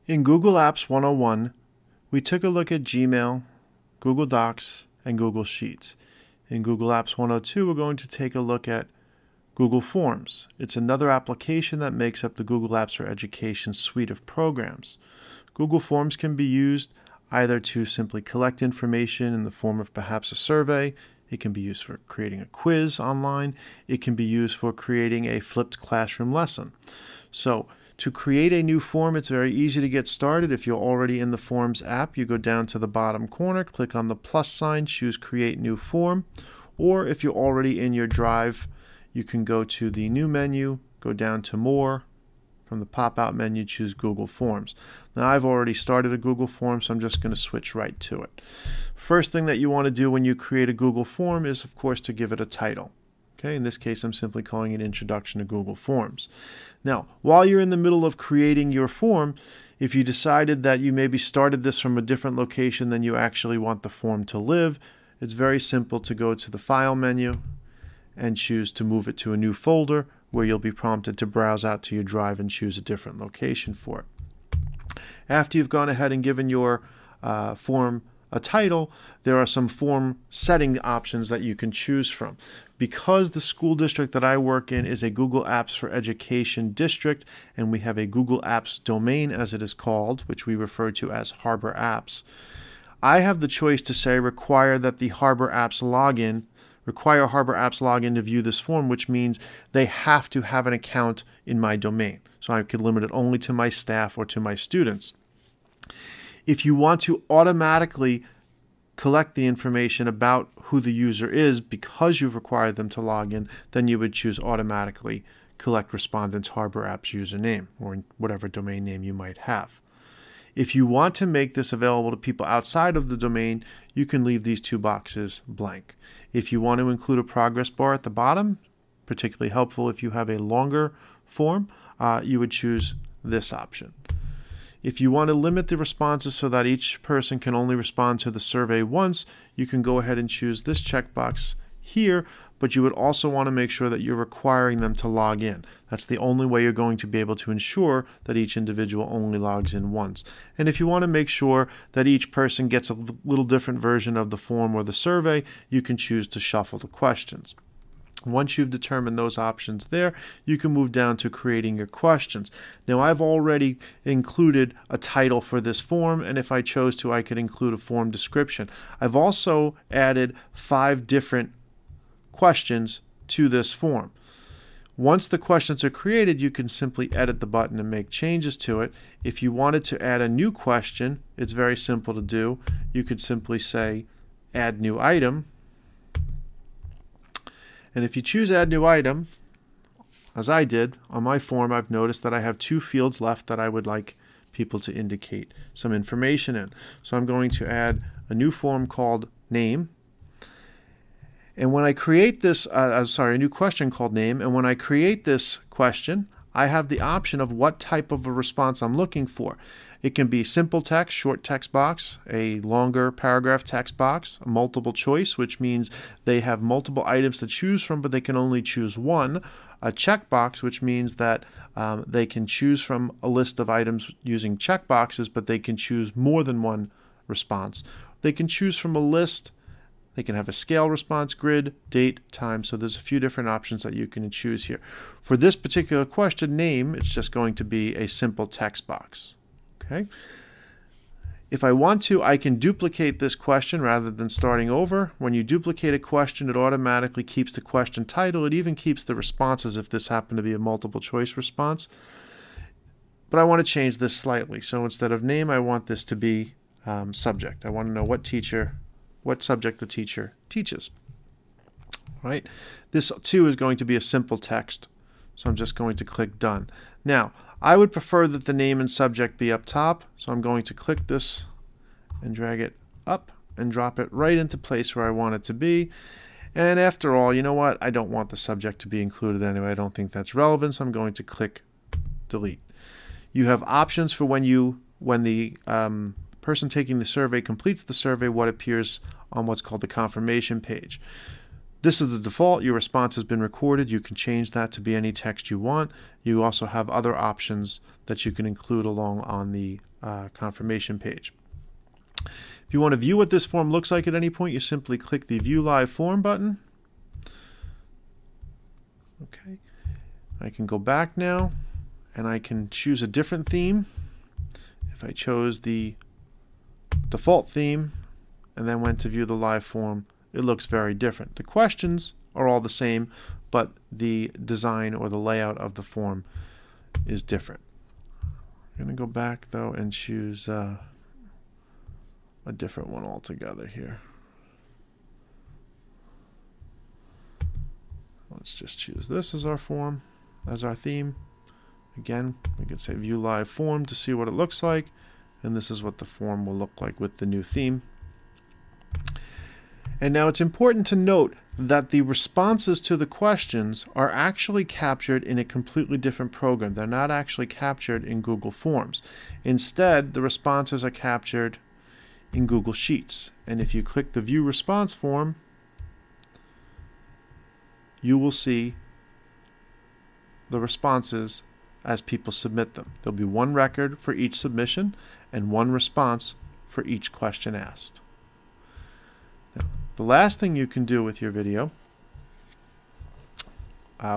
In Google Apps 101, we took a look at Gmail, Google Docs, and Google Sheets. In Google Apps 102, we're going to take a look at Google Forms. It's another application that makes up the Google Apps for Education suite of programs. Google Forms can be used either to simply collect information in the form of perhaps a survey. It can be used for creating a quiz online. It can be used for creating a flipped classroom lesson. So to create a new form, it's very easy to get started. If you're already in the Forms app, you go down to the bottom corner, click on the plus sign, choose Create New Form. Or if you're already in your Drive, you can go to the New menu, go down to More. From the pop-out menu, choose Google Forms. Now, I've already started a Google Form, so I'm just going to switch right to it. First thing that you want to do when you create a Google Form is, of course, to give it a title. Okay, in this case, I'm simply calling it Introduction to Google Forms. Now, while you're in the middle of creating your form, if you decided that you maybe started this from a different location than you actually want the form to live, it's very simple to go to the File menu and choose to move it to a new folder, where you'll be prompted to browse out to your Drive and choose a different location for it. After you've gone ahead and given your form a title, there are some form setting options that you can choose from. Because the school district that I work in is a Google Apps for Education district, and we have a Google Apps domain, as it is called, which we refer to as Harbor Apps, I have the choice to say require Harbor Apps login to view this form, which means they have to have an account in my domain. So I could limit it only to my staff or to my students. If you want to automatically collect the information about who the user is because you've required them to log in, then you would choose automatically collect respondent's Harbor Apps username or whatever domain name you might have. If you want to make this available to people outside of the domain, you can leave these two boxes blank. If you want to include a progress bar at the bottom, particularly helpful if you have a longer form, you would choose this option. If you want to limit the responses so that each person can only respond to the survey once, you can go ahead and choose this checkbox here, but you would also want to make sure that you're requiring them to log in. That's the only way you're going to be able to ensure that each individual only logs in once. And if you want to make sure that each person gets a little different version of the form or the survey, you can choose to shuffle the questions. Once you've determined those options there, you can move down to creating your questions. Now, I've already included a title for this form, and if I chose to, I could include a form description. I've also added 5 different questions to this form. Once the questions are created, you can simply edit the button and make changes to it. If you wanted to add a new question, it's very simple to do. You could simply say, Add New Item. And if you choose Add New Item, as I did on my form, I've noticed that I have 2 fields left that I would like people to indicate some information in. So I'm going to add a new form called Name. And when I create this, a new question called Name, and when I create this question, I have the option of what type of a response I'm looking for. It can be simple text, short text box, a longer paragraph text box, a multiple choice, which means they have multiple items to choose from, but they can only choose one. A checkbox, which means that they can choose from a list of items using checkboxes, but they can choose more than one response. They can choose from a list. They can have a scale response, grid, date, time. So there's a few different options that you can choose here. For this particular question, Name, it's just going to be a simple text box. Okay. If I want to, I can duplicate this question rather than starting over. When you duplicate a question, it automatically keeps the question title. It even keeps the responses if this happened to be a multiple choice response. But I want to change this slightly. So instead of name, I want this to be subject. I want to know what subject the teacher teaches. All right. This too is going to be a simple text. So I'm just going to click Done. Now, I would prefer that the name and subject be up top, so I'm going to click this and drag it up and drop it right into place where I want it to be. And after all, you know what? I don't want the subject to be included anyway. I don't think that's relevant, so I'm going to click Delete. You have options for when the person taking the survey completes the survey, what appears on what's called the confirmation page. This is the default. Your response has been recorded. You can change that to be any text you want. You also have other options that you can include along on the confirmation page. If you want to view what this form looks like at any point, you simply click the View Live Form button. Okay, I can go back now and I can choose a different theme. If I chose the default theme and then went to view the live form, it looks very different. The questions are all the same, but the design or the layout of the form is different. I'm going to go back though and choose a different one altogether here. Let's just choose this as our form, as our theme. Again, we can say View Live Form to see what it looks like, and this is what the form will look like with the new theme. And now it's important to note that the responses to the questions are actually captured in a completely different program. They're not actually captured in Google Forms. Instead, the responses are captured in Google Sheets. And if you click the View Response Form, you will see the responses as people submit them. There'll be one record for each submission and one response for each question asked. Now, the last thing you can do with your video,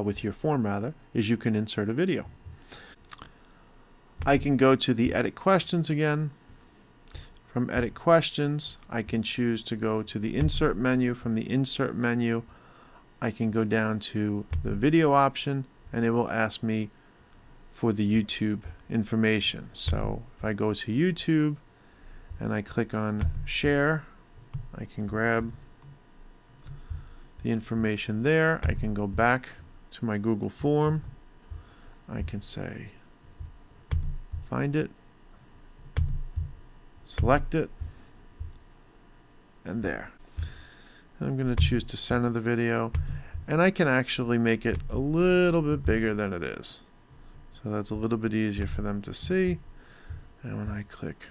with your form rather, is you can insert a video. I can go to the Edit Questions again. From Edit Questions, I can choose to go to the Insert menu. From the Insert menu, I can go down to the video option and it will ask me for the YouTube information. So if I go to YouTube and I click on Share, I can grab the information there. I can go back to my Google form. I can say find it, select it, and there. And I'm going to choose to center the video, and I can actually make it a little bit bigger than it is. So that's a little bit easier for them to see. And when I click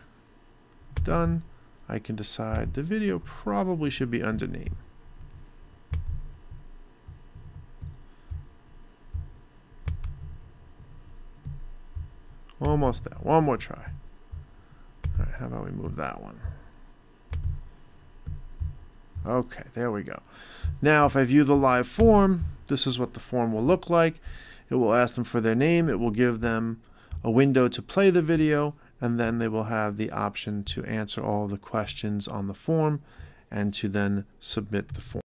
Done, I can decide the video probably should be under name. Almost there. One more try. All right, how about we move that one? Okay, there we go. Now, if I view the live form, this is what the form will look like. It will ask them for their name. It will give them a window to play the video, and then they will have the option to answer all of the questions on the form and to then submit the form.